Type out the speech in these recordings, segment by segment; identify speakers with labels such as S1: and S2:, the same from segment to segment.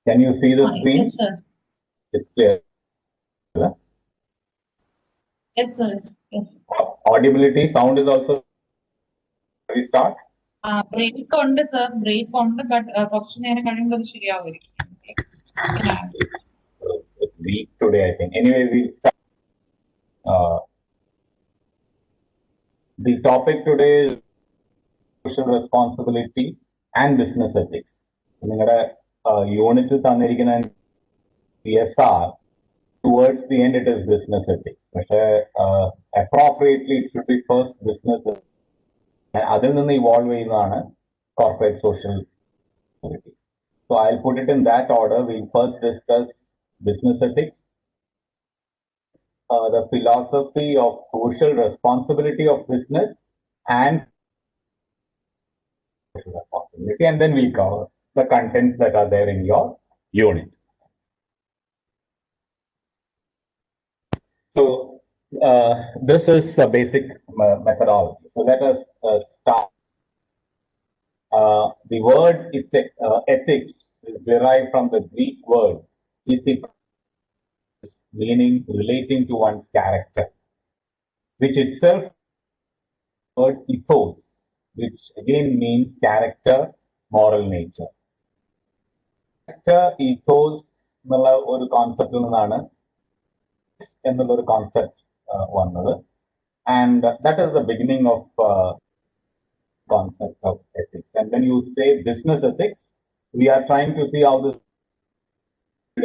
S1: Can you see the screen?
S2: Yes, sir.
S1: It's clear.
S2: Yes, sir. Yes.
S1: Audibility, sound is also. We start.
S2: Break on the sir, break on the but question
S1: It's weak today, I think. Anyway, we'll start. The topic today is social responsibility and business ethics. Unit PSR. Towards the end, it is business ethics. Appropriately, it should be first business ethics. Other than the evolve corporate social responsibility. So I'll put it in that order. We'll first discuss business ethics, the philosophy of social responsibility of business and social responsibility, and then we'll cover the contents that are there in your unit. So this is a basic methodology. So let us start. The word ethics is derived from the Greek word ethik, meaning relating to one's character, which itself word ethos, which again means character, moral nature. Character, ethos എന്നുള്ള ഒരു കോൺസെപ്റ്റിൽ നിന്നാണ് എന്നുള്ള ഒരു concept വന്നത്. And that is the beginning of concept of ethics. And when you say business ethics, we are trying to see how this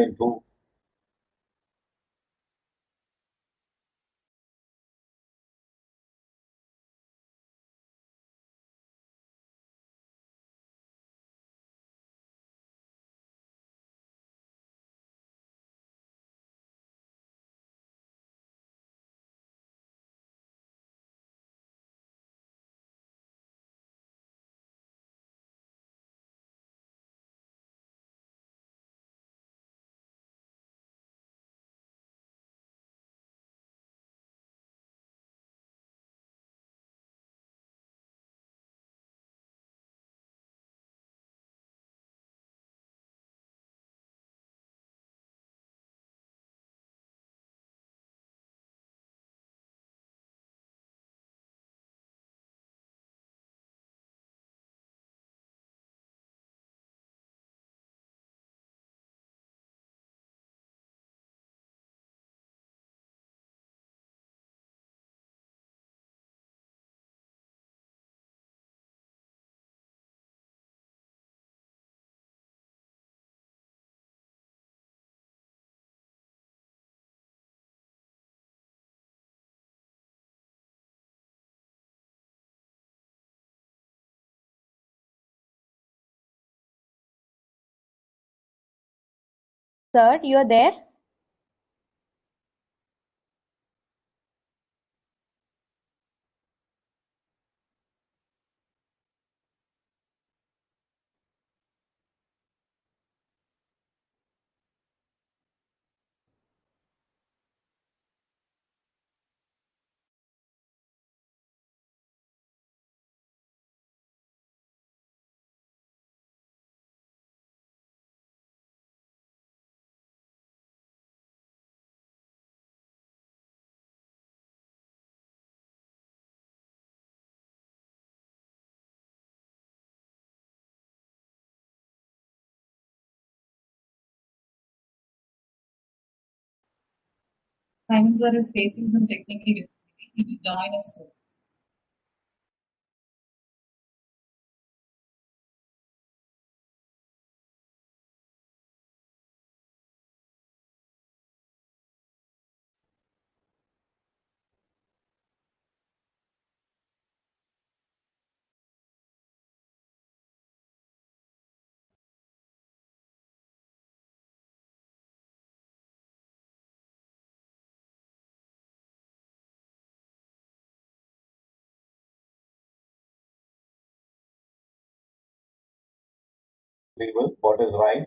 S1: into
S3: Sir, you're there?
S2: Simon sir is facing some technical difficulty. He will join us soon.
S1: what is right,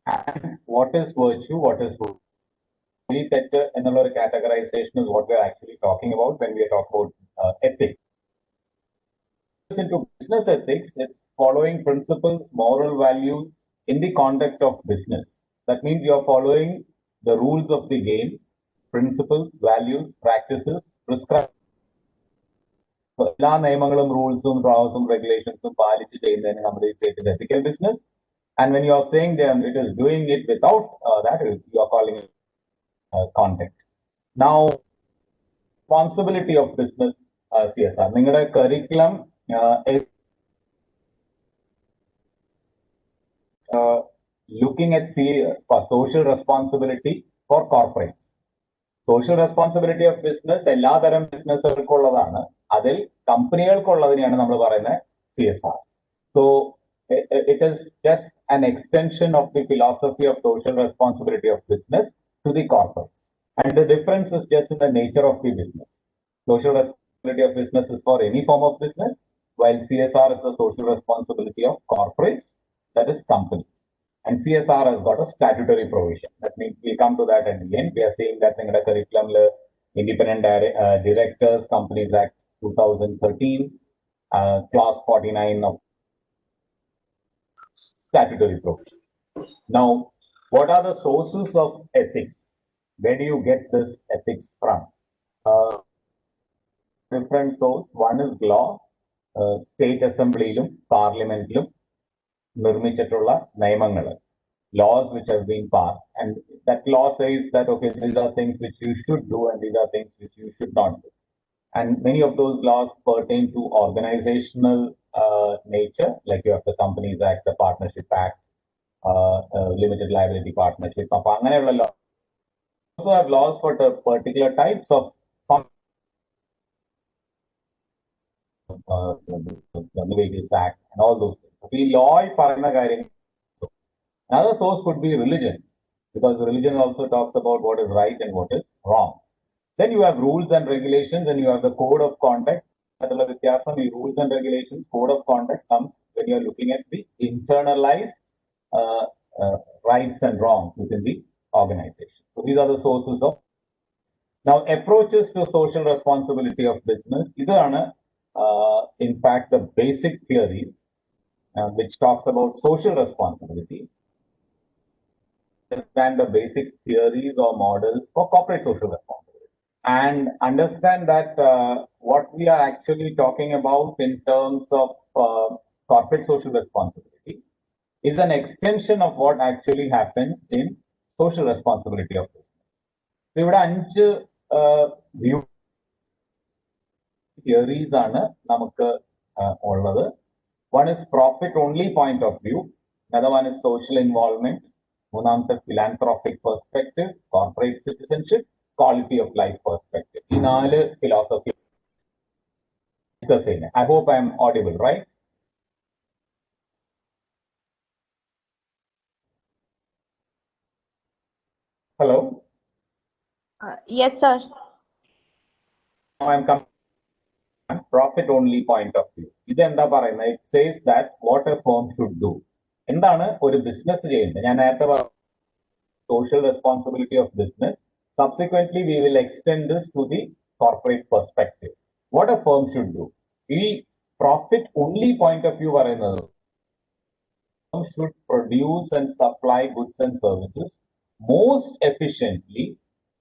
S1: and what is virtue, what is good. Another categorization is what we're actually talking about when we are talking about ethics. Into business ethics, it's following principles, moral values, in the conduct of business. That means you are following the rules of the game, principles, values, practices, prescribed. എല്ലാ നിയമങ്ങളും റൂൾസും റോസും റെഗുലേഷൻസും പാലിച്ച് ചെയ്യുന്നതിന് നമ്മൾ state ethical business. And when you are saying them, it is doing it without that, you are calling it conduct. Now, responsibility of business CSR. നിങ്ങളുടെ curriculum looking at social responsibility for corporates. Social responsibility of business എല്ലാ തരം ബിസിനസ്സുകൾക്കുള്ളതാണ്. അതിൽ കമ്പനികൾക്കുള്ളതിനെയാണ് നമ്മൾ പറയുന്നത് CSR. So it is just an extension of the philosophy of social responsibility of business to the corporates. And the difference is just in the nature of the business. Social responsibility of business is for any form of business, while CSR is the social responsibility of corporates, that is companies. And CSR has got a statutory provision. That means we'll come to that at the end. We are saying that in the curriculum, Independent Directors Companies Act 2013, clause 49 of statutory provision. Now, what are the sources of ethics? Where do you get this ethics from? Different source. One is law, state assembly, parliament, നിർമ്മിച്ചിട്ടുള്ള നിയമങ്ങൾ, laws which have been passed, and that law says that okay, these are things which you should do and these are things which you should not do. And many of those laws pertain to organizational nature, like you have the Companies Act, the Partnership Act, Limited Liability Partnership. Also have laws for the particular types of the Wages Act and all those things. Another source could be religion, because religion also talks about what is right and what is wrong. Then you have rules and regulations, and you have the code of conduct. Rules and regulations, code of conduct comes when you are looking at the internalized rights and wrongs within the organization. So these are the sources of. Now, approaches to social responsibility of business. These are, in fact, the basic theories which talks about social responsibility. Understand the basic theories or models for corporate social responsibility, and understand that what we are actually talking about in terms of corporate social responsibility is an extension of what actually happens in social responsibility of business. So, ഇവിടെ 5 view theories ആണ് നമുക്ക് ഉള്ളത്. One is profit only point of view. Another one is social involvement. മൂന്നാമത്തെ philanthropic perspective, corporate citizenship, quality of life perspective. ഈ 4 philosophy discuss ചെയ്യുന്നത്. I hope I am audible, right? Hello?
S3: Yes, sir.
S1: Now I am coming. Profit only point of view. ഇത് എന്താ പറയുന്നത്? It says that what a firm should do. എന്താണ് ഒരു business ചെയ്യുന്നത്? ഞാൻ നേരത്തെ പറഞ്ഞു social responsibility of business. Subsequently, we will extend this to the corporate perspective. What a firm should do. ഈ profit only point of view പറയുന്നത് firm should produce and supply goods and services most efficiently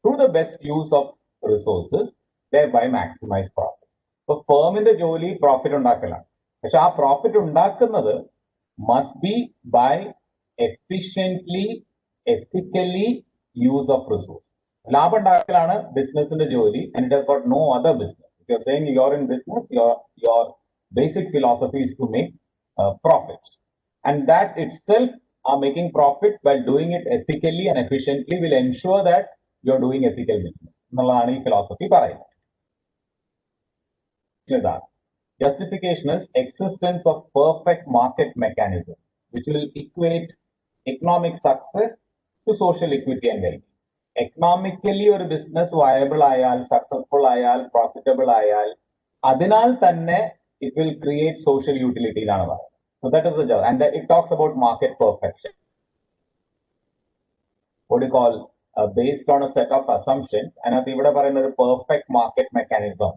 S1: through the best use of resources, thereby maximize profit. So firmന്റെ ജോലി profit ഉണ്ടാക്കലാണ്. പക്ഷെ ആ profit ഉണ്ടാക്കുന്നത് must be by efficiently, ethically use of resources. ലാഭം ഉണ്ടാക്കലാണ് ബിസിനസിന്റെ ജോലി, and it has got no other business. If you're saying you're in business, your basic philosophy is to make profits, and that itself are making profit while doing it ethically and efficiently will ensure that you're doing ethical business. എന്നുള്ളതാണ് ഈ philosophy പറയുന്നത്. Justification is existence of perfect market mechanism which will equate economic success to social equity and well-being. Economically or business viable ayal, successful ayal, profitable ayal, adinal tanne it will create social utility. So that is the job, and it talks about market perfection. What do you call based on a set of assumptions, and at the perfect market mechanism.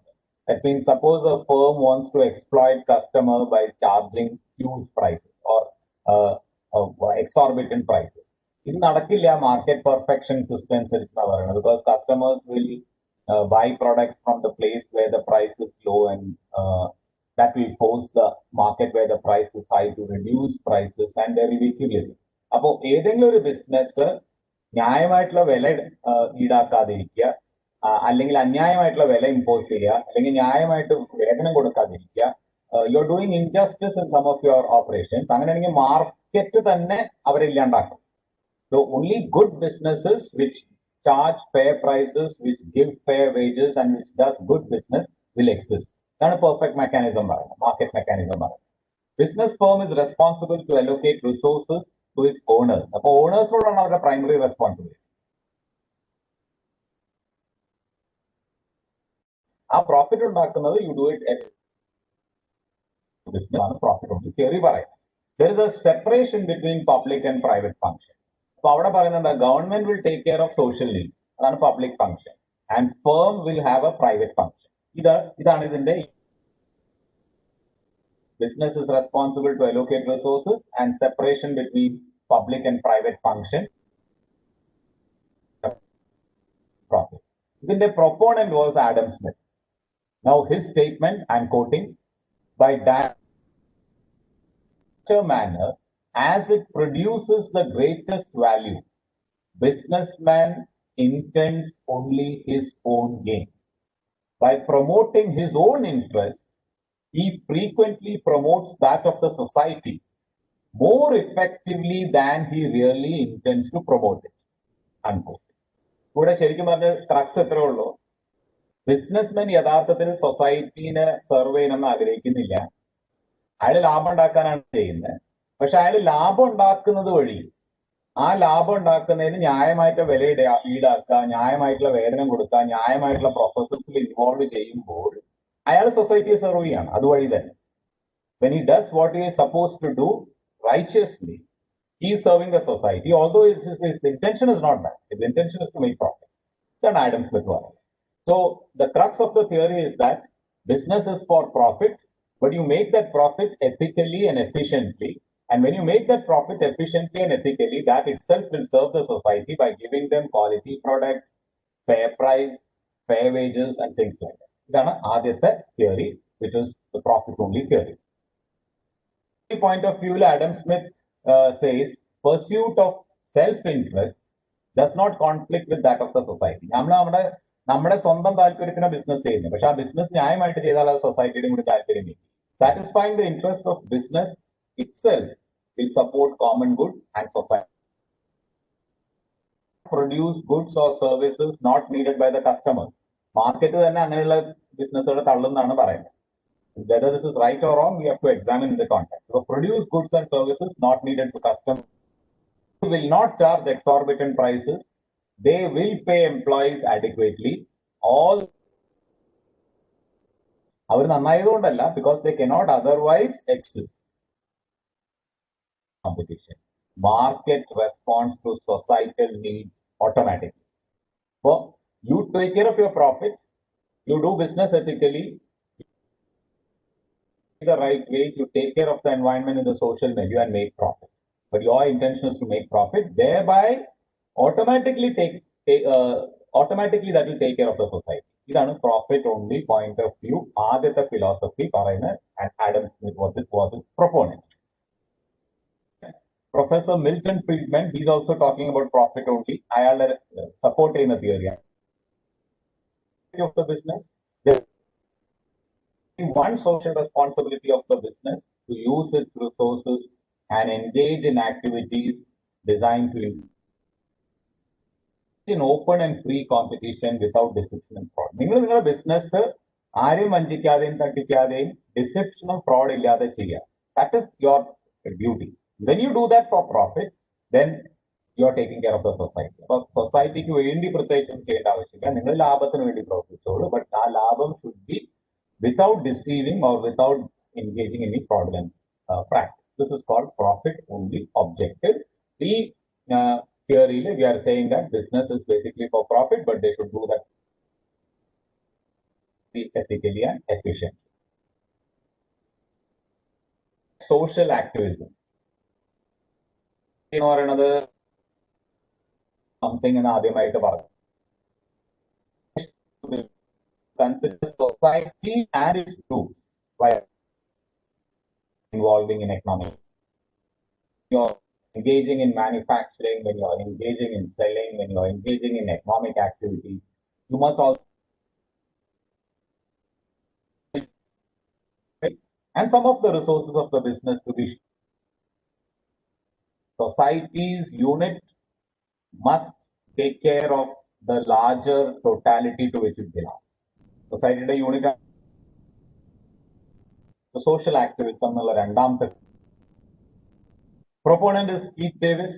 S1: That means suppose a firm wants to exploit customer by charging huge prices or exorbitant prices. ഇത് നടക്കില്ല market perfection system അനുസരിച്ചാണ് പറയുന്നത് because customers will buy products from the place where the price is low and that will force the market where the price is high to reduce prices and there will be equilibrium. അപ്പോൾ ഏതെങ്കിലും ഒരു business ന്യായമായിട്ടുള്ള വില ഈടാക്കാതിരിക്കുക അല്ലെങ്കിൽ അന്യായമായിട്ടുള്ള വില impose ചെയ്യുക അല്ലെങ്കിൽ ന്യായമായിട്ട് വേതനം കൊടുക്കാതിരിക്കുക you are doing injustice in some of your operations അങ്ങനെയാണെങ്കിൽ മാർക്കറ്റ് തന്നെ അവരില്ലാണ്ടാക്കും. So only good businesses which charge fair prices, which give fair wages and which does good business will exist. That's a perfect mechanism, market mechanism. Business firm is responsible to allocate resources to its owners. So owners are our primary responsibility. Our profit you do it at business profit only theory. There is a separation between public and private function. So the government will take care of social needs, that's a public function, and firm will have a private function. Business is responsible to allocate resources and separation between public and private function. Profit. Then the proponent was Adam Smith. Now his statement, I'm quoting, by that manner, as it produces the greatest value, businessman intends only his own gain. By promoting his own interest, he frequently promotes that of the society more effectively than he really intends to promote it. Unquote. ഇവിടെ ശരിക്കും പറഞ്ഞ crux എത്രേ ഉള്ളൂ, businessman യഥാർത്ഥത്തിൽ സൊസൈറ്റീനെ serve ചെയ്യണമെന്ന് ആഗ്രഹിക്കുന്നില്ല, അയാൾ ലാഭം ഉണ്ടാക്കാനാണ് ചെയ്യുന്നത്. പക്ഷെ അയാൾ ലാഭം ഉണ്ടാക്കുന്നത് വഴി ആ ലാഭം ഉണ്ടാക്കുന്നതിന് ന്യായമായിട്ട് വില ഈടാക്കുക, ന്യായമായിട്ടുള്ള വേതനം കൊടുക്കുക, ന്യായമായിട്ടുള്ള പ്രോസസ്സസിൽ ഇൻവോൾവ് ചെയ്യുമ്പോൾ അയാൾ സൊസൈറ്റിയെ സെർവ് ചെയ്യാണ് അതുവഴി തന്നെ. When he does what he is supposed to do righteously, he is serving the society, although his intention is not that. His intention is to make profit. Then Adam Smith was. So the crux of the theory is that business is for profit, but you make that profit ethically and efficiently. And when you make that profit efficiently and ethically, that itself will serve the society by giving them quality product, fair price, fair wages, and things like that. That's the theory, which is the profit-only theory. From the point of view, Adam Smith says, pursuit of self-interest does not conflict with that of the society. നമ്മുടെ സ്വന്തം താല്പര്യത്തിന് business ചെയ്യുന്നത്, പക്ഷെ ആ business ന്യായമായിട്ട് ചെയ്താൽ അത് സൊസൈറ്റിയുടെ കൂടി താല്പര്യം. Satisfying the interest of business itself will support common good and society. Produce goods or services not needed by the customers. Market തന്നെ അങ്ങനെയുള്ള ബിസിനസ്സുകൾ തള്ളുന്നതാണ് പറയുന്നത്. Whether this is right or wrong, we have to examine in the context. So produce goods and services not needed to customers. They will not charge exorbitant prices. They will pay employees adequately. All അവർ നന്നായതുകൊണ്ടല്ല, because they cannot otherwise exist. Competition. Market responds to societal needs automatically. So you take care of your profit, you do business ethically, the right way, you take care of the environment in the social milieu and make profit. But your intention is to make profit, thereby automatically that will take care of the society. This is profit only point of view. Aditya philosophy and Adam Smith was its proponent. Professor Milton Friedman, he's also talking about profit only. I am supporting the theory of the business. There is one social responsibility of the business to use its resources and engage in activities designed to in open and free competition without deception and fraud. നിങ്ങളുടെ business ആരെയും വഞ്ചിക്കാതെയും തട്ടിക്കാതെയും ഡിസെപ്ഷനും fraud ഇല്ലാതെ ചെയ്യുക. That is your duty. When you do that for profit, then you are taking care of the society. അപ്പോൾ സൊസൈറ്റിക്ക് വേണ്ടി പ്രത്യേകിച്ചും ചെയ്യേണ്ട ആവശ്യമില്ല, നിങ്ങൾ ലാഭത്തിന് വേണ്ടി പ്രവർത്തിച്ചോളൂ. ബട്ട് ആ ലാഭം should be without deceiving or without engaging in any fraudulent practice. This is called profit only objective. The theory, we are saying that business is basically for profit, but they should do that ethically and efficiently. Social activism. എന്ന് പറയുന്നത് something എന്ന് ആദ്യമായിട്ട് പറഞ്ഞു. Consider society and its groups while involving in economic. You're engaging in manufacturing, when you're engaging in selling, when you're engaging in economic activities, you must also. And some of the resources of the business to be society's unit must take care of the larger totality to which it belongs. Society unit, the social activism, proponent is Keith Davis,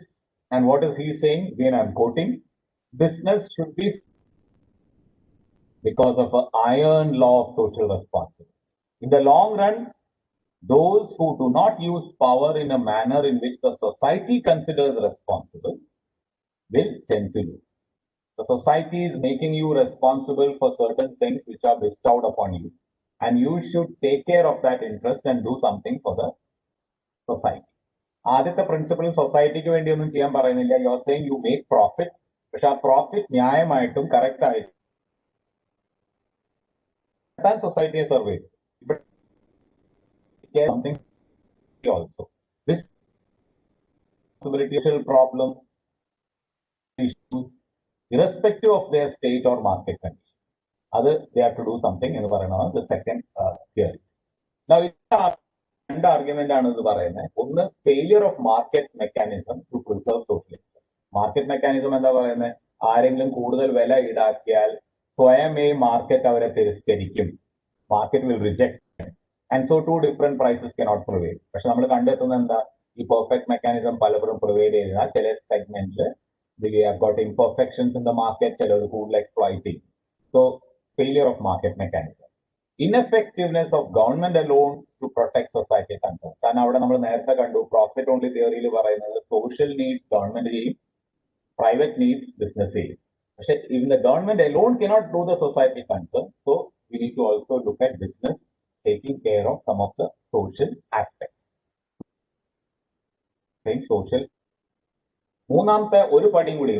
S1: and what is he saying? Again, I'm quoting: business should be because of an iron law of social responsibility. In the long run, those who do not use power in a manner in which the society considers responsible will tend to lose. The society is making you responsible for certain things which are bestowed upon you, and you should take care of that interest and do something for the society. ആദ്യത്തെ principle സൊസൈറ്റിക്ക് വേണ്ടി ഒന്നും ചെയ്യാൻ പറയുന്നില്ല. You are saying you make profit, പക്ഷെ ആ profit ന്യായമായിട്ടും correct ആയിട്ടും സൊസൈറ്റിയെ serve ചെയ്തു. Something also. This social problem issues, irrespective of their state or market condition, they have to do something in the second theory. Now, രണ്ട് argument ആണ് ഇത് പറയുന്നത്. ഒന്ന്, failure of market mechanism to preserve social interest. Market mechanism എന്താ പറയുന്നത്? ആരെങ്കിലും കൂടുതൽ വില ഈടാക്കിയാൽ സ്വയമേ മാർക്കറ്റ് അവരെ തിരസ്കരിക്കും. Market will reject. And so two different prices cannot prevail. പക്ഷെ നമ്മൾ കണ്ടെത്തുന്നത് എന്താ? ഈ പെർഫെക്റ്റ് മെക്കാനിസം പലപ്പോഴും പ്രിവെയിൽ ചെയ്താൽ ചില സെഗ്മെന്റിൽ we have got imperfections in the market, ചിലർ കൂടുതൽ എക്സ്പ്ലോയിറ്റ് ചെയ്യും. So failure of market mechanism. Ineffectiveness of government alone to protect society concerns. കാരണം അവിടെ നമ്മൾ നേരത്തെ കണ്ടു പ്രോഫിറ്റ് ഓൺലി തിയറിയിൽ പറയുന്നത് സോഷ്യൽ നീഡ്സ് ഗവൺമെന്റ് ചെയ്യും, പ്രൈവറ്റ് നീഡ്സ് ബിസിനസ് ചെയ്യും. പക്ഷെ even the government alone cannot do the society concerns. So we need to also look at business taking care of some of the social aspects. Okay, social. മൂന്നാമത്തെ ഒരു പടിയും കൂടി,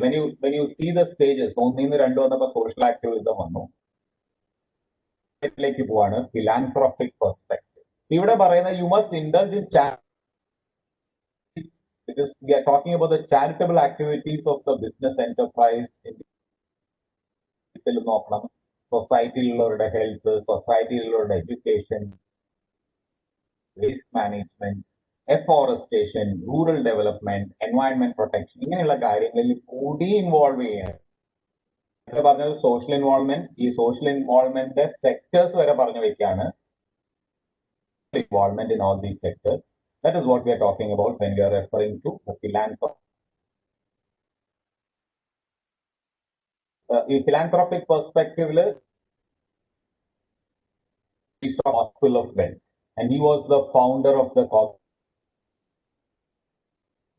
S1: when you see the stages, ഒന്നിന്ന് രണ്ടു വന്നപ്പോ social activism വന്നു, ലേക്ക് പോവാണ് ഫിലാൻത്രോപിക് perspective. ഇവിടെ പറയുന്നത് you must indulge in because we are talking about the charitable activities of the business enterprise. നോക്കണം സൊസൈറ്റിയിലുള്ളവരുടെ ഹെൽത്ത്, സൊസൈറ്റിയിലുള്ളവരുടെ education, waste management, afforestation, rural development, environment protection, ഇങ്ങനെയുള്ള കാര്യങ്ങളിൽ കൂടി ഇൻവോൾവ് ചെയ്യാൻ പറഞ്ഞത് സോഷ്യൽ ഇൻവോൾവ്മെന്റ്. ഈ സോഷ്യൽ ഇൻവോൾവ്മെന്റ് സെക്ടേഴ്സ് വരെ പറഞ്ഞു വെക്കാണ്. Involvement in all these sectors. That is what we are talking about when we are referring to the philanthropy. In philanthropic perspective, he started Gospel of Wealth, and he was the founder of the Gospel.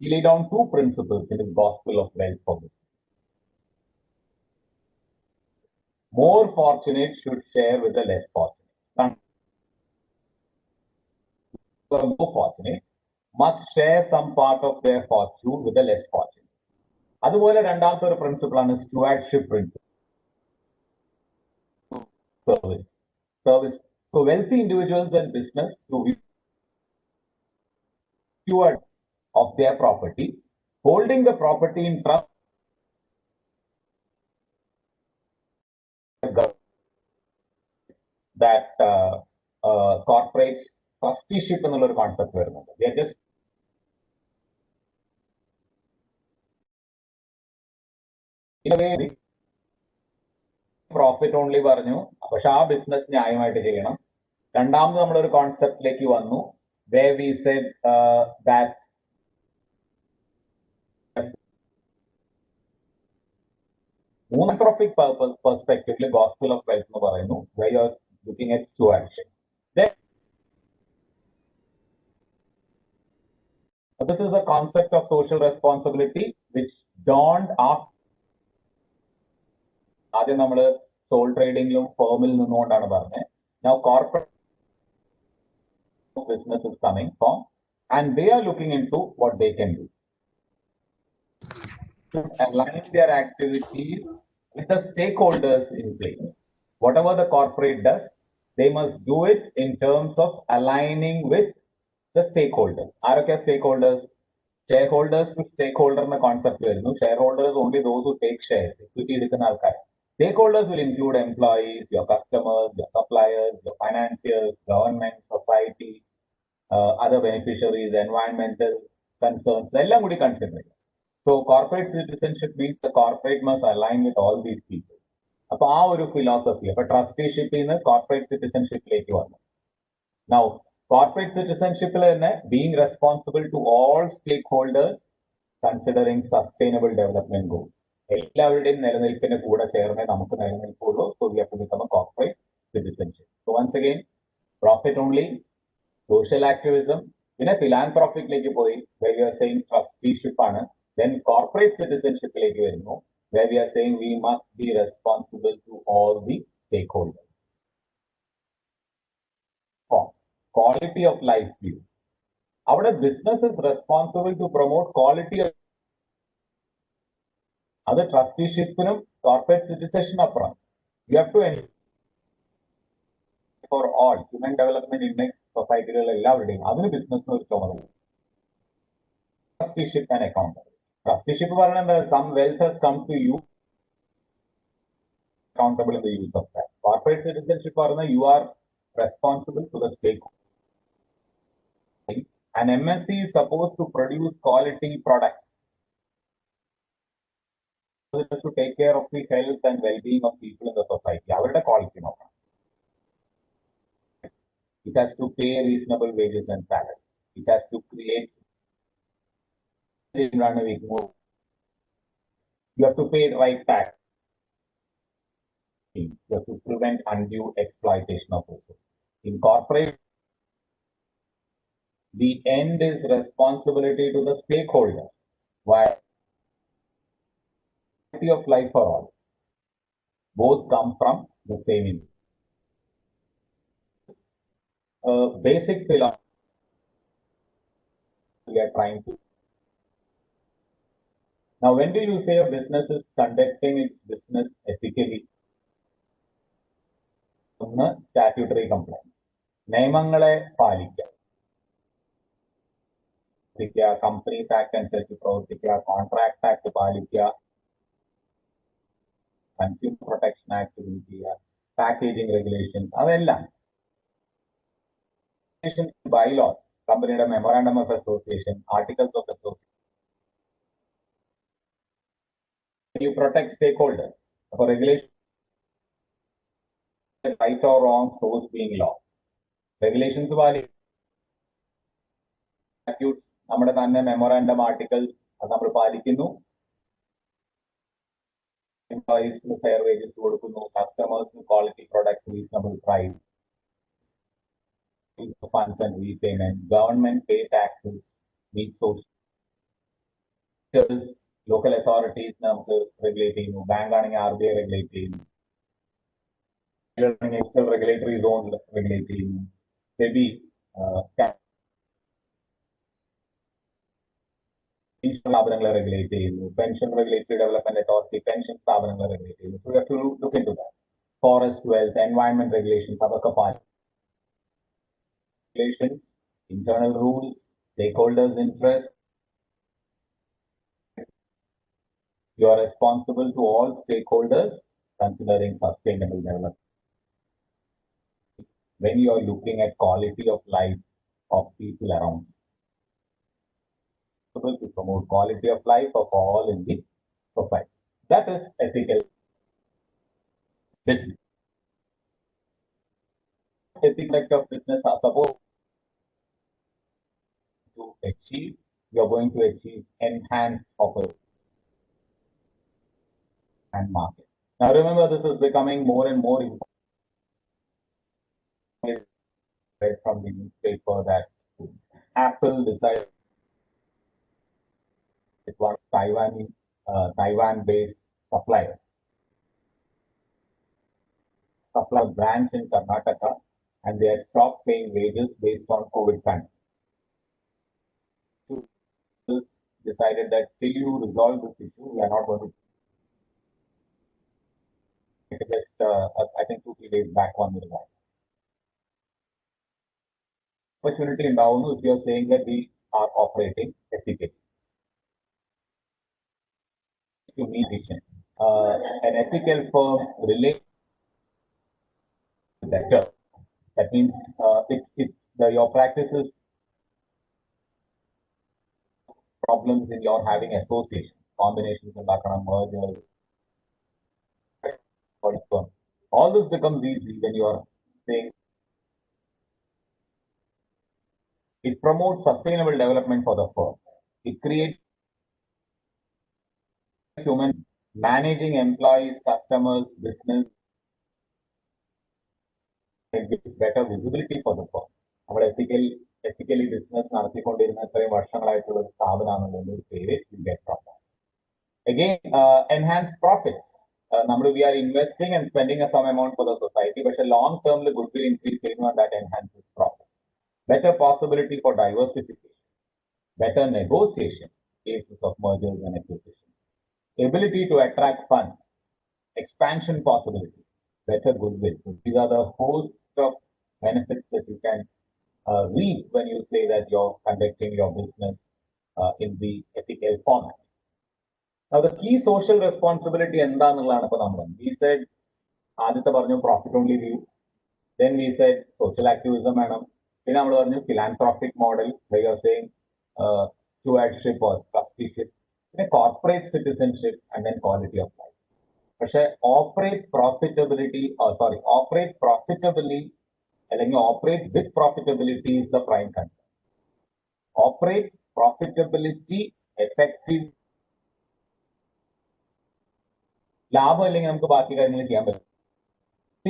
S1: He laid down two principles in his Gospel of Wealth for this. More fortunate should share with the less fortunate. Who are more fortunate must share some part of their fortune with the less fortunate. അതുപോലെ രണ്ടാമത്തെ ഒരു പ്രിൻസിപ്പിളാണ് stewardship principle. Service. So wealthy individuals and business to be steward of their property, holding the property in trust that corporates trusteeship എന്നുള്ളൊരു concept വരുന്നുണ്ട്. They are just profit only പറഞ്ഞു, പക്ഷെ ആ business ന്യായമായിട്ട് ചെയ്യണം. രണ്ടാമത് നമ്മളൊരു കോൺസെപ്റ്റിലേക്ക് വന്നു, where we said that philanthropic perspective Gospel of Wealth എന്ന് പറയുന്നു, where you are looking at stewardship. This is a concept of social responsibility which dawned after ആദ്യം നമ്മൾ സോൾ ട്രേഡിംഗിലും ഫേമിൽ നിന്നുകൊണ്ടാണ് പറഞ്ഞത്. Now corporate business is coming from, and they are looking into what they can do. should align their activities with the stakeholders in place. Whatever the corporate does, they must do it in terms of aligning with the stakeholders. Are stakeholders? Shareholders to stakeholder concept. Shareholders only those who take shares. Equity stakeholders will include employees, your customers, your suppliers, your financiers, government, society, other beneficiaries, environmental concerns. So corporate citizenship means the corporate must align with all these people. അപ്പോൾ ആ ഒരു philosophy അപ്പൊ ട്രസ്റ്റിഷിപ്പിൽ നിന്ന് corporate സിറ്റിസൺഷിപ്പിലേക്ക് വന്നു. Now, corporate citizenship being responsible to all stakeholders considering sustainable development goals. എല്ലാവരുടെയും നിലനിൽപ്പിന്റെ കൂടെ ചേർന്നേ നമുക്ക് നിലനിൽക്കുള്ളൂ. So we have to become a corporate citizenship. So once again, profit only, social activism, പിന്നെ philanthropic പോയി where we are saying trusteeship ആണ്. Then corporate citizenship വരുന്നു where we are saying we must be responsible to all the stakeholders. Quality of life view. Our business is responsible to promote quality of other trusteeship corporate citizenship upfront. You have to for all human development index society other business trusteeship and accountability. Trusteeship some wealth has come to you, accountable in the use of that. Corporate citizenship you are responsible to the stakeholders. An MSc is supposed to produce quality products. It has to take care of the health and well-being of people in the society. Quality. It has to pay reasonable wages and salaries. It has to create. You have to pay the right tax. You have to prevent undue exploitation of resources. In corporate, the end is responsibility to the stakeholder. While quality of life for all, both come from the same end. Basic philosophy we are trying to. Now, when do you say a business is conducting its business ethically? Statutory compliance. നിയമങ്ങളെ പാലിക്കുക, companies act അനുസരിച്ച് പ്രവർത്തിക്കുക, contract act പാലിക്കുക, consumer protection act use ചെയ്യുക, packaging regulations, അതെല്ലാം bylaws, കമ്പനിയുടെ memorandum of association, articles of association. You protect stakeholders. For regulation, right or wrong, source being law. Regulations statutes, നമ്മുടെ തന്നെ മെമ്മോറാണ്ടം ആർട്ടിക്കൽസ് അത് നമ്മൾ പാലിക്കുന്നു. എംപ്ലോയീസിന് ഫെയർ വേജസ് കൊടുക്കുന്നു, കസ്റ്റമേഴ്സിന് quality products, reasonable price, funds and repayment, government pay taxes, meet social, local authorities നമുക്ക് regulate ചെയ്യുന്നു, bank ആണെങ്കിൽ RBI റെഗുലേറ്റ് ചെയ്യുന്നു, നാഷണൽ റെഗുലേറ്ററി സോൺ റെഗുലേറ്റ് ചെയ്യുന്നു, സെബി സ്ഥാപനങ്ങളെ റെഗുലേറ്റ് ചെയ്യുന്നു, pension regulatory development authority pension സ്ഥാപനങ്ങളെ റെഗുലേറ്റ് ചെയ്യുന്നു. So we have to look into that. Forest wealth, environment regulations, അതൊക്കെ പാലിക്കും. Regulations, internal rules, stakeholders' interests. You are responsible to all stakeholders considering sustainable development. When you are looking at quality of life of people around, to promote quality of life of all in the society. That is ethical business. Ethical act of business are supposed to achieve, you are going to achieve enhanced operation and market. Now remember, this is becoming more and more important. Read from the newspaper that Apple decided it was Taiwan-based supplier. Supply branch in Karnataka, and they had stopped paying wages based on COVID pandemic. decided that till you resolve this issue, we are not going to. Just, I think 2-3 days back on the resign. Opportunity in down if you are saying that we are operating ethically. To meet vision, an ethical firm relates better. That means your practices problems in your having associations, combinations, and mergers. All this becomes easy when you are saying it promotes sustainable development for the firm. It creates human managing employees, customers, business. It gives better visibility for the firm. Our ethically business നടത്തിക്കൊണ്ടിരുന്ന ഇത്രയും വർഷങ്ങളായിട്ടുള്ള ഒരു സ്ഥാപനമാണെന്നുള്ള ഒരു പേര് you get from that. Again, enhanced profits. We are investing and spending some amount for the society, but a long term the goodwill increase that enhances profit. Better possibility for diversification, better negotiation cases of mergers and acquisitions, ability to attract funds, expansion possibility, better goodwill. So these are the host of benefits that you can reap when you say that you're conducting your business in the ethical format. Now, the key social responsibility എന്താണെന്നുള്ളതാണ് ഇപ്പോൾ നമ്മൾ. We said ആദ്യത്തെ പറഞ്ഞു profit only view. Then we said social activism വേണം. പിന്നെ നമ്മൾ പറഞ്ഞു philanthropic model where you are saying stewardship or trusteeship. പിന്നെ corporate citizenship and then quality of life. പക്ഷെ operate profitably അല്ലെങ്കിൽ operate with profitability is the prime concern. Operate profitability effective. ലാഭം അല്ലെങ്കിൽ നമുക്ക് ബാക്കി കാര്യങ്ങൾ ചെയ്യാൻ പറ്റും.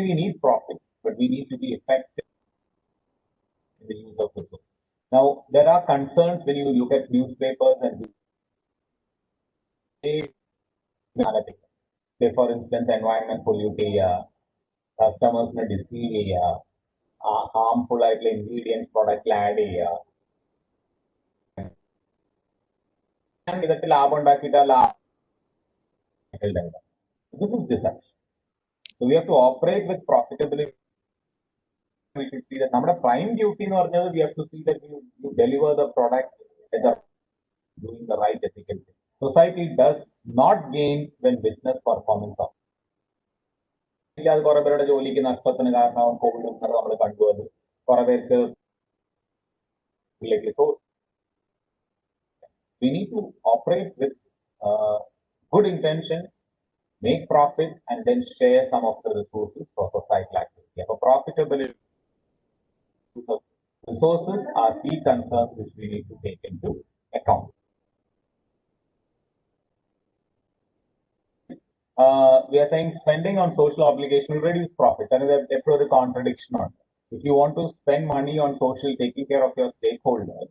S1: We need profit, but we need to be effective in the use of resources. Now, there are concerns when you look at newspapers and say, for instance, environment polluted area, customers deceive area, harmful ingredients product add area. And ഇതൊക്കെ ലാഭം ഉണ്ടാക്കിയിട്ടല്ല. This is deception. So we have to operate with profitability. We should see that our prime duty in we have to see that you deliver the product doing the right ethical thing. Society does not gain when business performance off. ജോലിക്ക് നഷ്ടത്തിന് കാരണവും Covid നമ്മൾ കണ്ടു. അത് കുറെ പേർക്ക് so we need to operate with good intentions, make profit, and then share some of the resources for societal activity. For profitability, resources are key concerns which we need to take into account. We are saying spending on social obligation will reduce profit. And there's a contradiction on it. If you want to spend money on social, taking care of your stakeholders,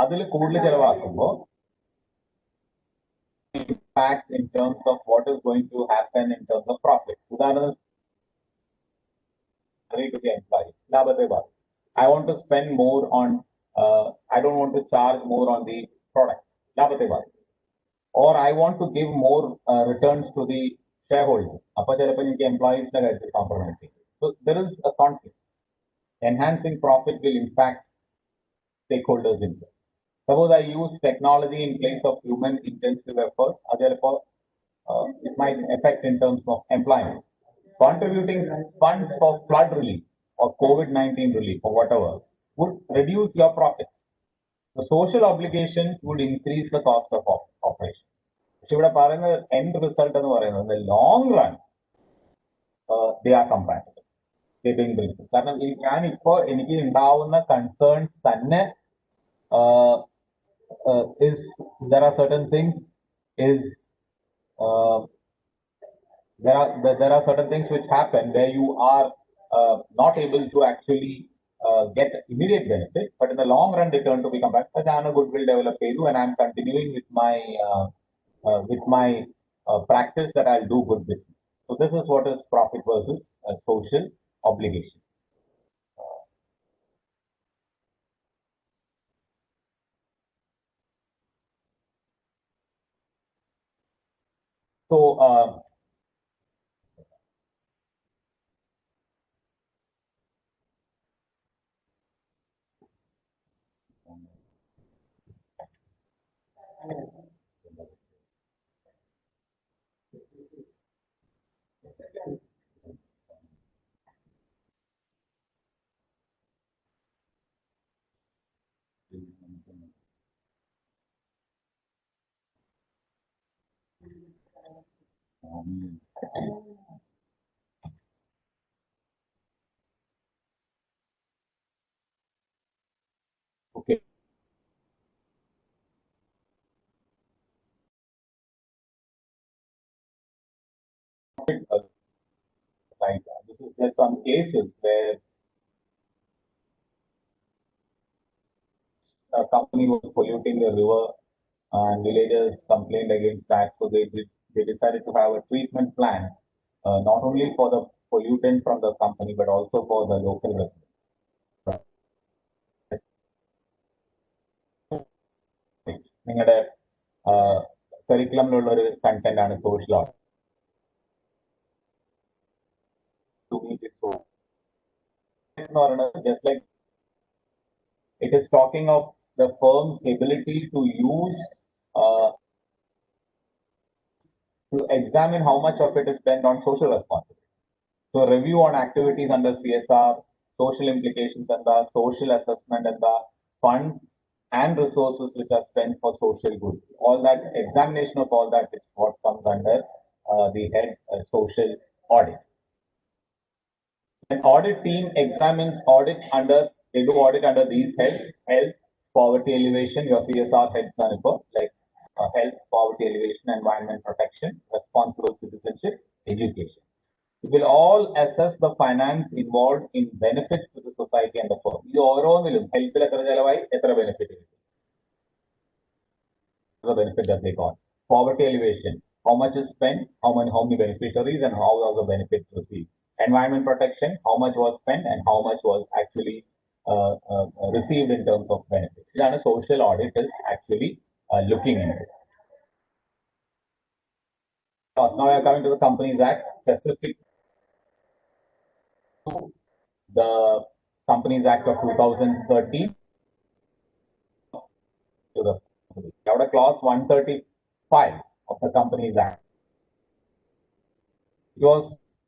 S1: അതിൽ കൂടുതൽ ചെലവാക്കുമ്പോൾ impact in terms of what is going to happen in terms of profit. I want to spend more on, I don't want to charge more on the product. Or I want to give more returns to the shareholder. Employees compromising. So there is a conflict. Enhancing profit will impact stakeholders' interest. Suppose I use technology in place of human intensive effort, it might affect in terms of employment. Contributing funds for flood relief or COVID-19 relief or whatever would reduce your profits. The social obligations would increase the cost of operation. End result in the long run, they are compatible. Keeping business. Concerns is there are certain things there are certain things which happen where you are not able to actually get immediate benefit, but in the long run they turn to become bad. I am a goodwill developer and I am continuing with my practice that I'll do good business. So this is what is profit versus social obligation. So, okay. Like this is there's some cases where a company was polluting the river and villagers complained against that. So they decided to have a treatment plan, not only for the pollutant from the company, but also for the local residents. നിങ്ങളുടെ curriculum ഒരു content ആണ് social audit. To me, it's just like it is talking of the firm's ability to use to examine how much of it is spent on social responsibility. So review on activities under CSR, social implications and the social assessment and the funds and resources which are spent for social good. All that examination of all that is what comes under the head social audit. An audit team examines audit under, they do audit under these heads: health, poverty alleviation, your CSR heads are like health, poverty alleviation, environment protection, responsible citizenship, education. It will all assess the finance involved in benefits to the society and the firm. ഇത് ഓരോന്നിലും ഹെൽത്തിൽ എത്ര ചെലവായി, എത്ര benefit കിട്ടി, the benefit that they got. Poverty alleviation, how much is spent, how many beneficiaries, and how was the benefits received. Environment protection, how much was spent and how much was actually received in terms of benefits. Then a social audit is actually looking into. Now we are coming to the Companies Act, specific to the Companies Act of 2013. To the clause 135 of the Companies Act.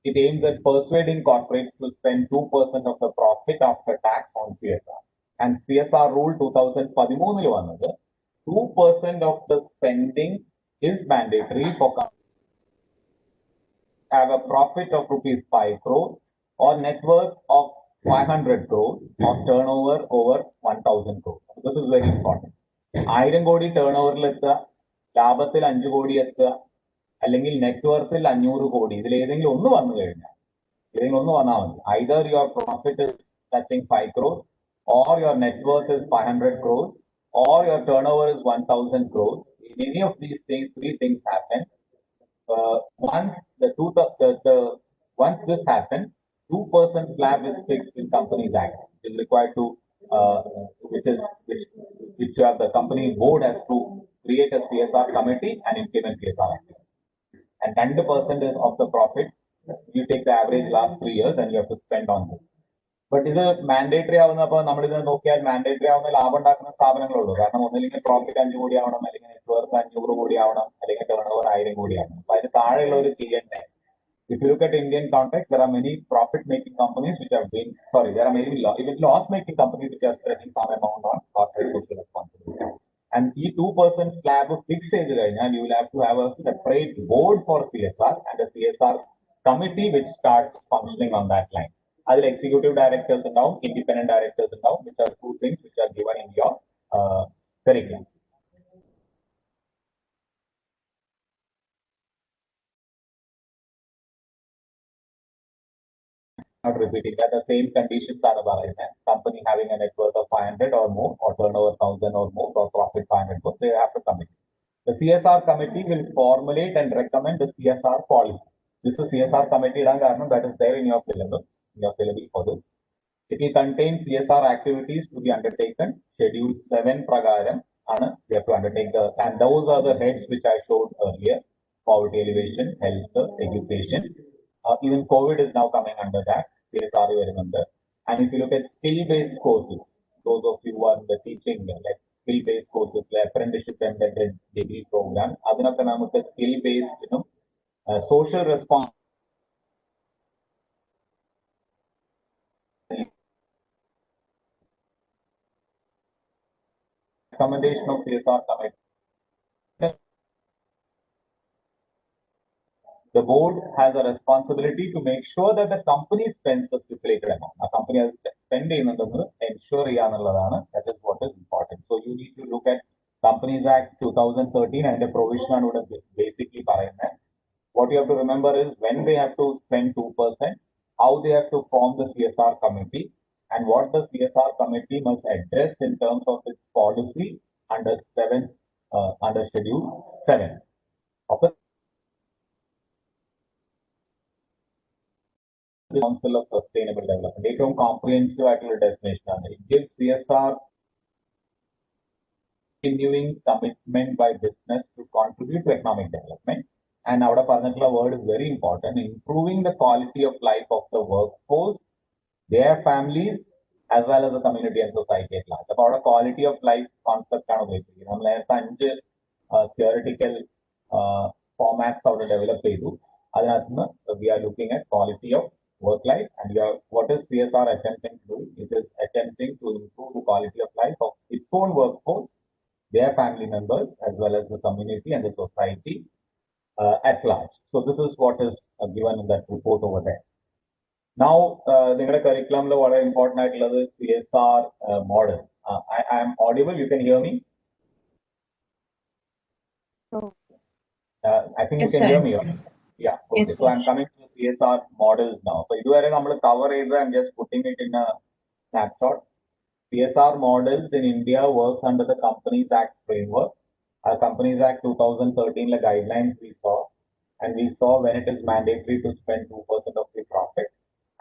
S1: It aims at persuading corporates to spend 2% of the profit after tax on CSR. And CSR rule 2013 2% of the spending is mandatory for companies have a profit of rupees 5 crore or net worth of 500 crore or turnover over 1000 crore. This is very important. 1000 crore turnover ലാഭത്തിൽ 5 കോടി എത്തുക, അല്ലെങ്കിൽ നെറ്റ്വർത്തിൽ 500 കോടി, ഇതിൽ ഏതെങ്കിലും ഒന്ന് വന്നു കഴിഞ്ഞാൽ വന്നാൽ മതി. Either your profit is touching 5 crore or your net worth is 500 crores or your turnover is 1000 crores. In any of these things, three things happen. Once this happens, 2% slab is fixed in Companies Act. It is required to which the company board has to create a CSR committee and implement CSR activity. And 10% is of the profit. You take the average last 3 years and you have to spend on this. But ഇത് mandatory ആവുന്നപ്പോൾ നമ്മളിത് നോക്കിയാൽ mandatory ആവുന്ന ലാഭം ഉണ്ടാക്കുന്ന സ്ഥാപനങ്ങളുള്ളൂ. കാരണം ഒന്നില്ലെങ്കിൽ profit 5 കോടി ആവണം, അല്ലെങ്കിൽ നെറ്റ് വർത്ത് 500 കോടി ആവണം, അല്ലെങ്കിൽ ടേൺ ഓവർ 1000 കോടി ആവണം. അപ്പൊ അതിന് താഴെയുള്ളവർ ചെയ്യണ്ടേ? If you look at Indian context, there are many profit-making companies which have been, there are many even loss-making companies which are spending some amount on corporate social responsibility. And the 2% slab of fixed age, and you will have to have a separate board for CSR and a CSR committee which starts functioning on that line. Other executive directors and now independent directors and now, which are two things which are given in your curriculum. Not repeating that, the same conditions are available. Company having a net worth of 500 or more, or turnover 1000 or more, or profit 500 more, they have to commit. The CSR committee will formulate and recommend the CSR policy. This is CSR committee that is there in your syllabus, for this. It will contain CSR activities to be undertaken. Schedule 7 pragaram, we have to undertake and those are the heads which I showed earlier. poverty elevation, health, education. Even COVID is now coming under that. CSR വരുന്നുണ്ട്. And if you look at skill-based courses, those of you who are in the teaching, like skill-based courses, like apprenticeship embedded degree program, അതിനൊക്കെ നമുക്ക് skill-based, social response. Recommendation of CSR committee. The board has a responsibility to make sure that the company spends the stipulated amount. A company has spent ensure that is what is important. So you need to look at Companies Act 2013 and the provision on basically what you have to remember is when they have to spend 2%, how they have to form the CSR committee, and what the CSR committee must address in terms of its policy under Schedule 7 of the Council of Sustainable Development. ഏറ്റവും comprehensive ആയിട്ടുള്ള definition ആണ്. It gives CSR continuing commitment by business to contribute to economic development. And our particular word is very important, improving the quality of life of the workforce, their families, as well as the community and society at large. About a quality of life concept, theoretical formats of the developed. We are looking at quality of work life, and what is CSR attempting to do? It is attempting to improve the quality of life of its own workforce, their family members, as well as the community and the society at large. So this is what is given in that report over there. Now, the curriculum what are important is CSR model. I am audible. You can hear me. I think
S2: Yes,
S1: you can
S2: sir.
S1: hear me. Right? Yeah. Okay.
S2: Yes,
S1: So
S2: sir.
S1: I'm coming to CSR models now. So this is cover area. I'm just putting it in a snapshot. CSR models in India works under the Companies Act framework. Our Companies Act 2013 guidelines we saw, and we saw when it is mandatory to spend 2% of the profit,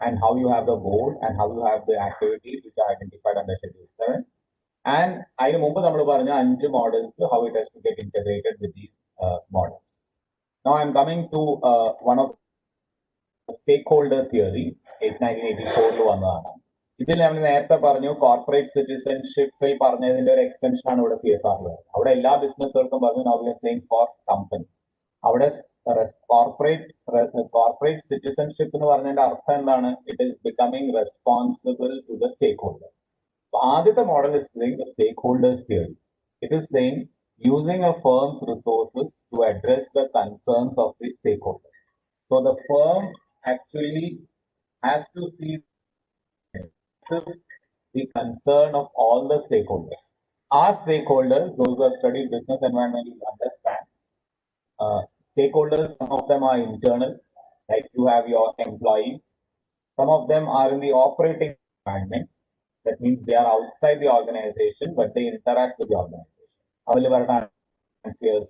S1: and how you have the board and how you have the activities which are identified under Schedule 7. And I remember the models, how it has to get integrated with these models. Now I'm coming to one of the stakeholder theory, 1984. ഇതിൽ നമ്മൾ നേരത്തെ പറഞ്ഞു corporate സിറ്റിസൺഷിപ്പിൽ പറഞ്ഞതിന്റെ ഒരു extension ആണ് ഇവിടെ CSR. അവിടെ എല്ലാ ബിസിനസ്സുകൾക്കും പറഞ്ഞു now we are saying for company. അവിടെ കോർപ്പറേറ്റ് സിറ്റിസൺഷിപ്പ് എന്ന് പറഞ്ഞതിന്റെ അർത്ഥം എന്താണ്? It is becoming responsible to the stakeholder. ആദ്യത്തെ model is saying the stakeholders theory. It is saying using a firm's resources to address the concerns of the stakeholders. So the firm actually has to see the concern of all the stakeholders. Our stakeholders, those who have studied business environment, will understand. Stakeholders, some of them are internal, like you have your employees. Some of them are in the operating environment. That means they are outside the organization, but they interact with the organization. Financiers,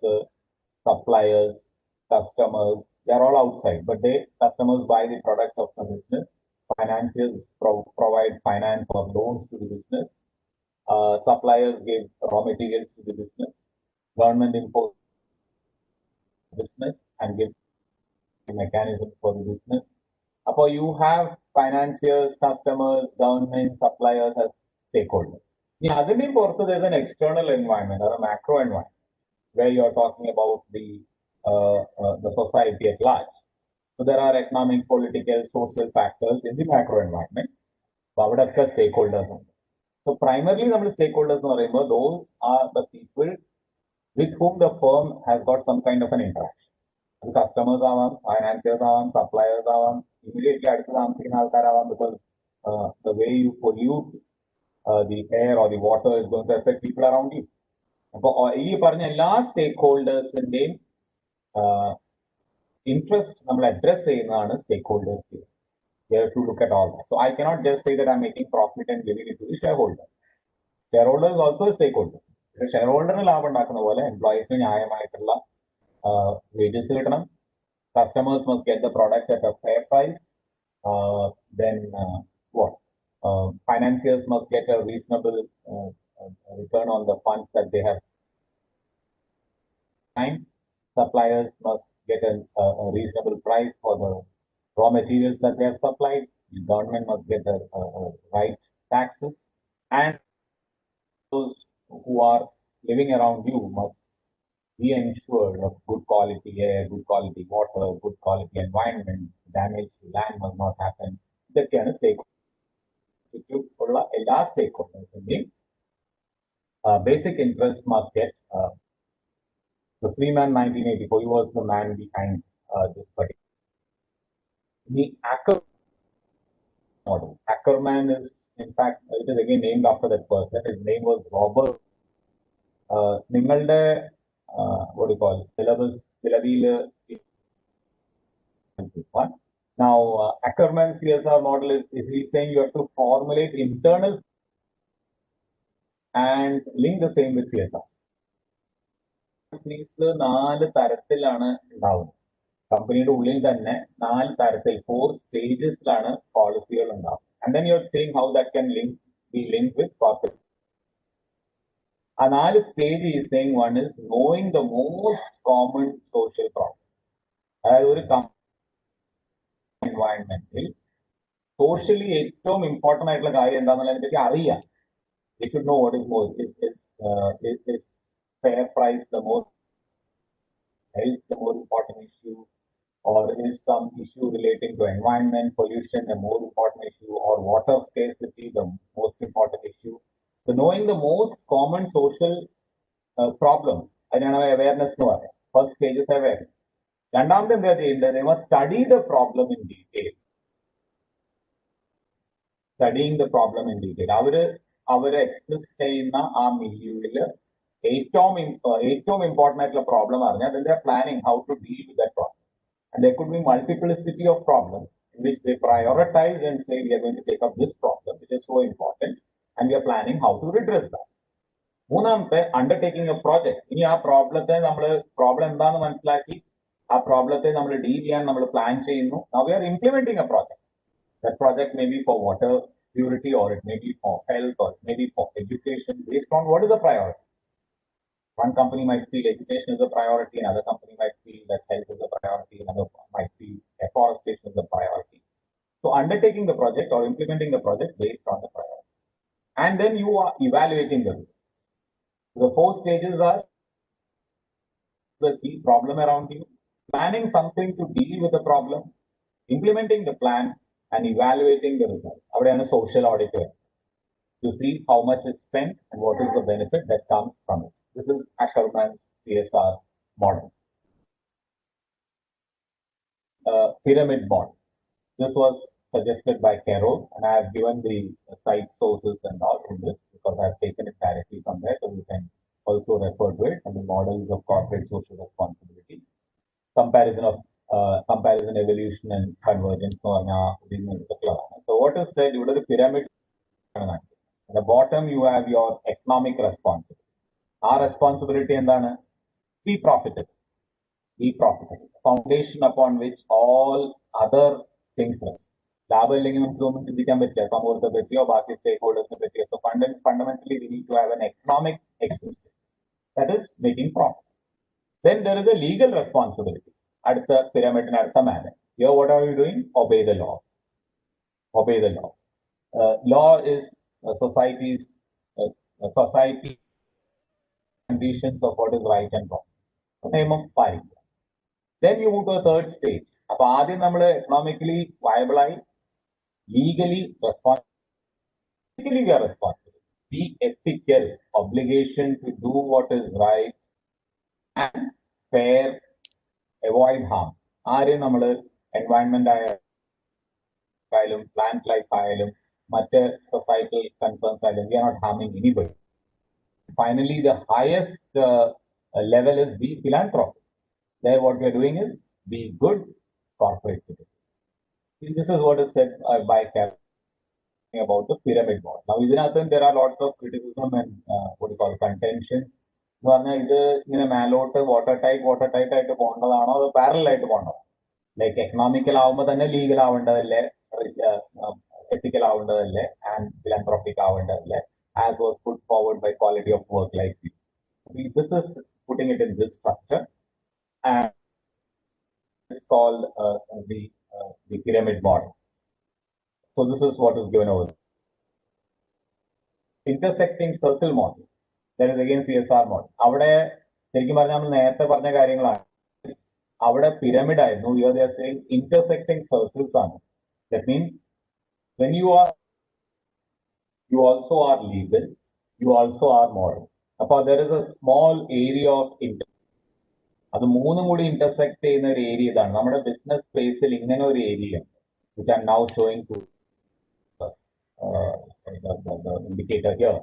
S1: suppliers, customers, they are all outside, but customers buy the products of the business. Financiers provide finance or loans to the business. Suppliers give raw materials to the business. Government imports business and gives mechanism for the business. So you have financiers, customers, government, suppliers as stakeholders. Yeah, there's an external environment or a macro environment where you are talking about the society at large. So there are economic, political, social factors in the macro environment. Stakeholders. So primarily, stakeholders, those are the people with whom the firm has got some kind of an interaction. The customers are financiers are suppliers are immediately because the way you pollute the air or the water is going to affect people around you. Last stakeholders in the interest address stakeholders. They have to look at all that. So I cannot just say that I'm making profit and giving it to the shareholder. Shareholder is also a stakeholder. The shareholder employees wages. Customers must get the product at a fair price. Then what? Financiers must get a reasonable return on the funds that they have. Suppliers must get a reasonable price for the raw materials that they have supplied. The government must get the right taxes, and those who are living around you must be ensured of good quality air, good quality water, good quality environment. Damage to land must not happen. ഇതൊക്കെയാണ് ഉള്ള എല്ലാ stakeholders' basic interest must get. The Freeman 1984, he was the man behind this particular. The Ackerman model. Ackerman is, in fact, it is again named after that person. His name was Robert. നിങ്ങളുടെ what do you call syllabus one. Now, Ackerman's CSR model is he saying you have to formulate internal and link the same with CSR. നാല് തരത്തിലാണ് ഉണ്ടാവുന്നത്. കമ്പനിയുടെ ഉള്ളിൽ തന്നെ നാല് തരത്തിൽ 4 സ്റ്റേജസിലാണ് പോളിസികൾ ഉണ്ടാവും. And then you're saying how that can be linked with corporate. A 4 stage is saying one is knowing the most common social problem. അതായത് ഒരു environmental socially ഏറ്റവും ഇമ്പോർട്ടന്റ് ആയിട്ടുള്ള കാര്യം എന്താണെന്നുള്ളത് എനിക്ക് അറിയാം. You should know what is more. Is fair price the most, health the more important issue, or is some issue relating to environment pollution a more important issue, or water scarcity the most important issue? So knowing the most common social problem, അതിനാണ് awareness എന്ന് പറയുന്നത്. First stage is awareness. രണ്ടാമത്തെ എന്താ ചെയ്യേണ്ടത്? They must study the problem in detail. Studying the problem in detail. അവര് exist ചെയ്യുന്ന ആ മില്യൂവിൽ ഏറ്റവും ഇമ്പോർട്ടന്റ് ആയിട്ടുള്ള പ്രോബ്ലം അറിഞ്ഞാൽ then they are planning how to deal with that problem. And there could be multiplicity of problems in which they prioritize and say we are going to take up this problem which is so important and we are planning how to redress that. മൂന്നാമത്തെ undertaking a project. ഇനി ആ പ്രോബ്ലത്തെ problem എന്താണെന്ന് മനസ്സിലാക്കി ആ പ്രോബ്ലത്തെ നമ്മൾ deal ചെയ്യാൻ നമ്മൾ plan ചെയ്യുന്നു. Now we are implementing a project. That project may be for water purity, or it may be for health, or it may be for education, based on what is the priority. One company might feel education is a priority, another company might feel that health is a priority, another might feel afforestation is a priority. So undertaking the project or implementing the project based on the priority. And then you are evaluating the results. The 4 stages are the key problem around you, planning something to deal with the problem, implementing the plan, and evaluating the results. അവിടെയാണ് social audit to see how much is spent and what is the benefit that comes from it. This is Ackerman's CSR model. Pyramid model. This was suggested by Carroll, and I have given the site sources and all in this because I have taken it directly from there, so you can also refer to it. And the models of corporate social responsibility, comparison, evolution, and convergence. So what is said? You have the pyramid. At the bottom, you have your economic responsibility. Our responsibility and be profitable. Be profitable. Foundation upon which all other things rest. ലാഭം ഇല്ലെങ്കിൽ നമുക്കൊന്നും ചിന്തിക്കാൻ പറ്റില്ല. സമൂഹത്തെ പറ്റിയോ ബാക്കി സ്റ്റേക്ക് ഹോൾഡേഴ്സിനെ പറ്റിയോ. So fundamentally, we need to have an economic existence. That is making profit. Then there is a legal responsibility. At the pyramid and at the man. Here, what are you doing? Obey the law. Obey the law. Law is society conditions of what is right and wrong. Then you move to the third stage. Now, ആദ്യം നമ്മൾ economically viable ആയി, legally responsible. Legally we are responsible. Be ethical, obligation to do what is right and fair, avoid harm. ആരെയും നമ്മൾ environment ആയാലും plant life ആയാലും മറ്റ് societal concerns ആയാലും we are not harming anybody. Finally, the highest level is be philanthropic. There what we are doing is be good corporate citizens. This is what is said by Gabriel about the pyramid model. Now, there are lots of criticism and what you call contention. ഇത് ഇങ്ങനെ മേലോട്ട് water tight ആയിട്ട് പോകേണ്ടതാണോ അതോ parallel ആയിട്ട് പോകേണ്ടതാണോ? Like economical ആവുമ്പോൾ തന്നെ legal ആവേണ്ടതല്ലേ, ethical ആവേണ്ടതല്ലേ, ആൻഡ് ഫിലാന്ത്രോപ്പിക് ആവേണ്ടതല്ലേ, as was put forward by Quality of Work Life. This is putting it in this structure. And called the pyramid model. So this is what is given over. Intersecting circle model, that is again CSR model. അവിടെ ശരിക്കും പറഞ്ഞാൽ നമ്മൾ നേരത്തെ പറഞ്ഞ കാര്യങ്ങളാണ്. അവിടെ pyramid ആയിരുന്നു. Here they are saying intersecting circles ആണ്. That means when you also are legal, you also are moral. അപ്പോൾ there is a small area of അത് മൂന്നും കൂടി intersect ചെയ്യുന്ന ഒരു ഏരിയ ഇതാണ്. നമ്മുടെ ബിസിനസ് സ്പേസിൽ ഇങ്ങനെ ഒരു area which I'm now showing to the indicator here.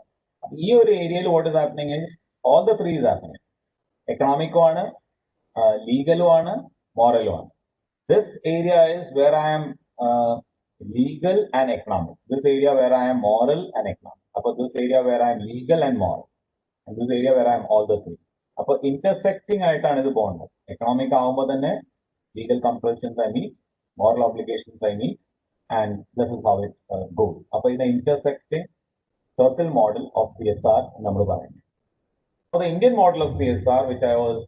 S1: ഈ ഒരു ഏരിയയിൽ what is happening is all the three is happening. എക്കണോമിക്കും ആണ്, ലീഗലും ആണ്, മോറലും ആണ്. This area is where I am legal and economic. This area where I am moral and economic. അപ്പോൾ this area where I am legal and moral. And this area where I am all the three. അപ്പോൾ intersecting ആയിട്ടാണ് ഇത് പോകുന്നത്. Economic ആകുമ്പോൾ തന്നെ legal compulsions I meet, moral obligations I meet, and this is how it goes. അപ്പോൾ ഇത് intersecting circle model of CSR നമ്മൾ പറയുന്നത്. For the Indian model of CSR, which I was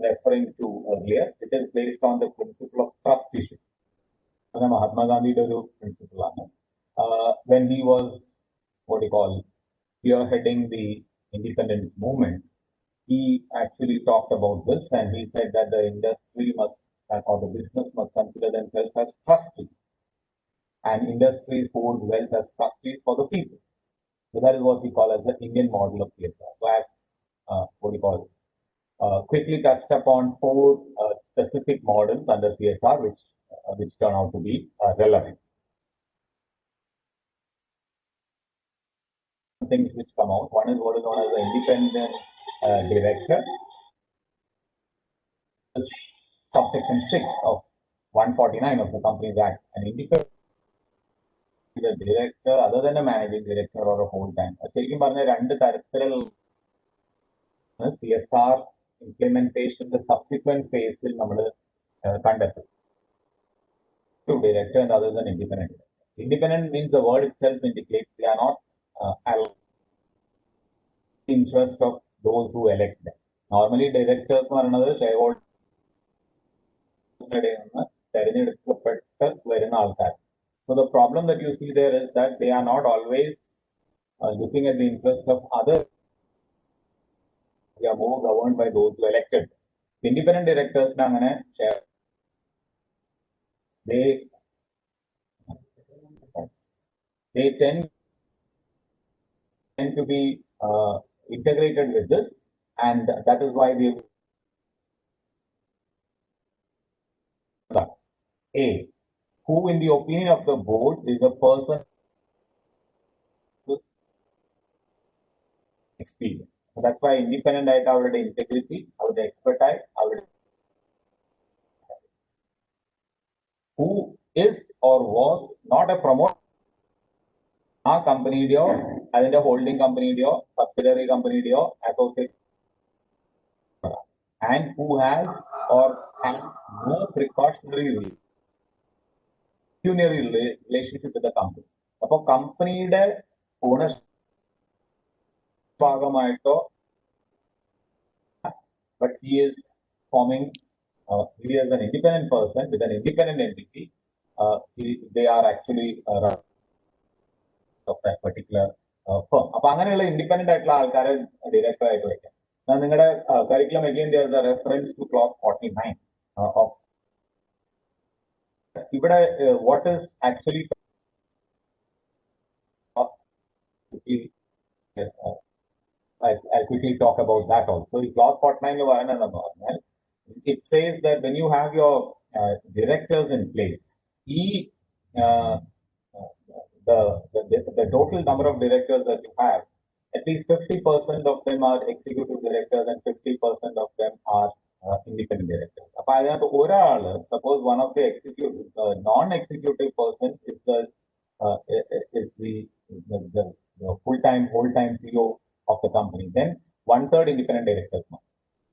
S1: referring to earlier, it is based on the principle of trust issue. Mahatma Gandhi's principle. When he was, what do you call, spearheading the independence movement, he actually talked about this, and he said that the industry must, or the business must consider themselves as trustees, and industries hold wealth as trustees for the people. So that is what we call as the Indian model of CSR. So I have, what do you call, quickly touched upon four specific models under CSR, which turn out to be relevant. Things which come out. One is what is known as the independent director. This subsection 6 of 149 of the Companies Act. An independent director, other than a managing director or a whole time. ശരിക്കും പറഞ്ഞ രണ്ട് തരത്തിലുള്ള CSR implementation, the subsequent phase will നമ്മൾ കണ്ടെത്തും. To director and other than independent director. Independent means the word itself indicates they are not interest of those who elect them. Normally directors are another shareholder തെരഞ്ഞെടുക്കപ്പെട്ട് വരുന്ന ആൾക്കാർ. So the problem that you see there is that they are not always looking at the interest of others. They are more governed by those who elected. Independent directors അങ്ങനെ they tend to be integrated with this, and that is why we who in the opinion of the board is a person with experience. So that's why independent ആയിട്ട് അവരുടെ integrity, അവരുടെ expertise, അവരുടെ who is or was not a promoter ആ കമ്പനിയുടെയോ അതിന്റെ holding കമ്പനിയുടെയോ subsidiary കമ്പനിയുടെയോ associate and who has or has no precautionary relationship with the company. അപ്പോൾ കമ്പനിയുടെ ownership ഭാഗമായിട്ടോ, but he is forming, he is an independent person with an independent entity. They are actually of that particular firm. അപ്പോൾ അങ്ങനെയുള്ള independent ആയിട്ടുള്ള ആൾക്കാരെ director ആയിട്ട് വയ്ക്കാം. നിങ്ങളുടെ curriculum again there is a reference to clause 49 of ഇവിടെ what is actually I'll quickly talk about that also. In clause 49 പറഞ്ഞാൽ it says that when you have your directors in place, the total number of directors that you have, at least 50% of them are executive directors and 50% of them are independent directors. അപ്പോൾ അതിനകത്ത് ഒരാൾ, suppose one of the non-executive person is the full-time CEO of the company, then 1/3 independent directors.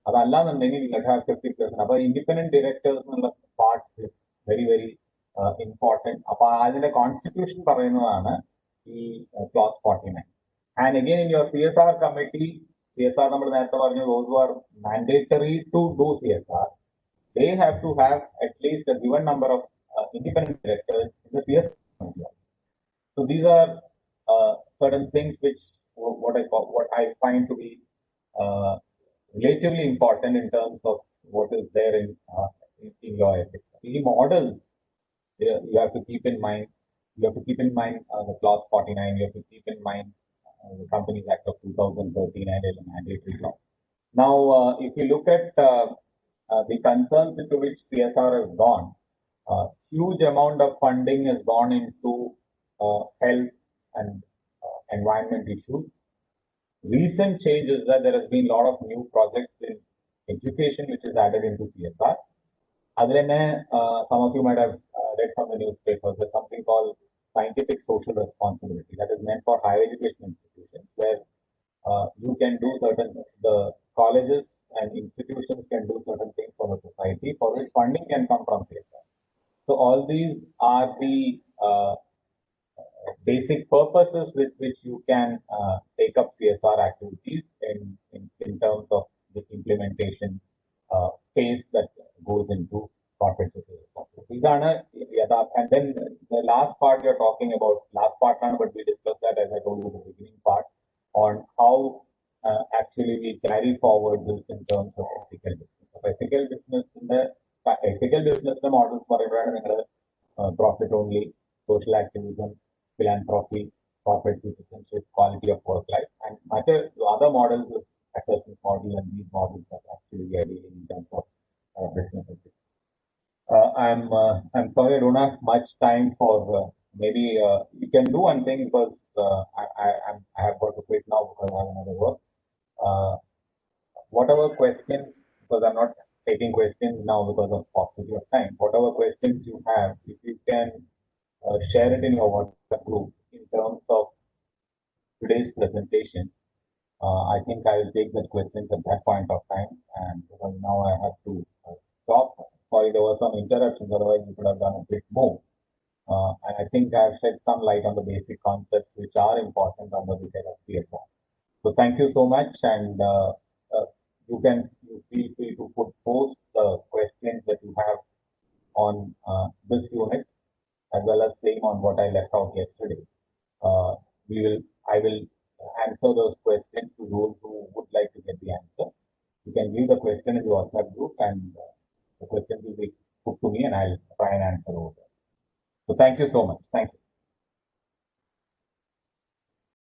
S1: അതല്ലാന്നുണ്ടെങ്കിൽ you have 50%. അപ്പോൾ independent directors എന്നുള്ള part is very very important. അപ്പോൾ അതിന്റെ constitution പറയുന്നതാണ് ഈ clause 49. And again in your CSR committee, CSR നമ്മൾ നേരത്തെ പറഞ്ഞു, those who are mandatory to do CSR, they have to have at least a given number of independent directors in the CS committee. So these are certain things which what I find to be uh, relatively important in terms of what is there in your ethics. The models you have to keep in mind. You have to keep in mind the clause 49. You have to keep in mind the Companies Act of 2013 and the mandatory law. Now, if you look at the concerns into which PSR has gone, huge amount of funding has gone into health and environment issues. Recent change is that there has been a lot of new projects in education which is added into PSR. Some of you might have read from the newspapers, there's something called scientific social responsibility that is meant for higher education institutions where you can do the colleges and institutions can do certain things for the society for which funding can come from PSR. So all these are the basic purposes with which you can take up CSR activities in terms of the implementation phase that goes into corporate social responsibility. And then the last part you're talking about, last part, but we discussed that as I told you the beginning part on how actually we carry forward this in terms of ethical business. Ethical business in the ethical business models for profit only, social activism, philanthropy, corporate citizenship, quality of work life, and other models of assessment model, and these models are actually we are dealing in terms of business ethics. I'm sorry I don't have much time for maybe you can do one thing because I have got to quit now because I have another work. Whatever questions, because I'm not taking questions now because of paucity of time. Whatever questions you have, if you can share it in your WhatsApp group in terms of today's presentation. I think I will take that questions at that point of time, and because now I have to stop. Sorry, there were some interruptions. Otherwise, we could have done a bit more. And I think I've shed some light on the basic concepts which are important under the head of CSR. So thank you so much, and you feel free to post the questions that you have on this unit as well as same on what I left out yesterday. I will answer those questions to those who would like to get the answer. You can leave the question in the WhatsApp group, and the question will be put to me, and I'll try and answer over there. So thank you so much. Thank you.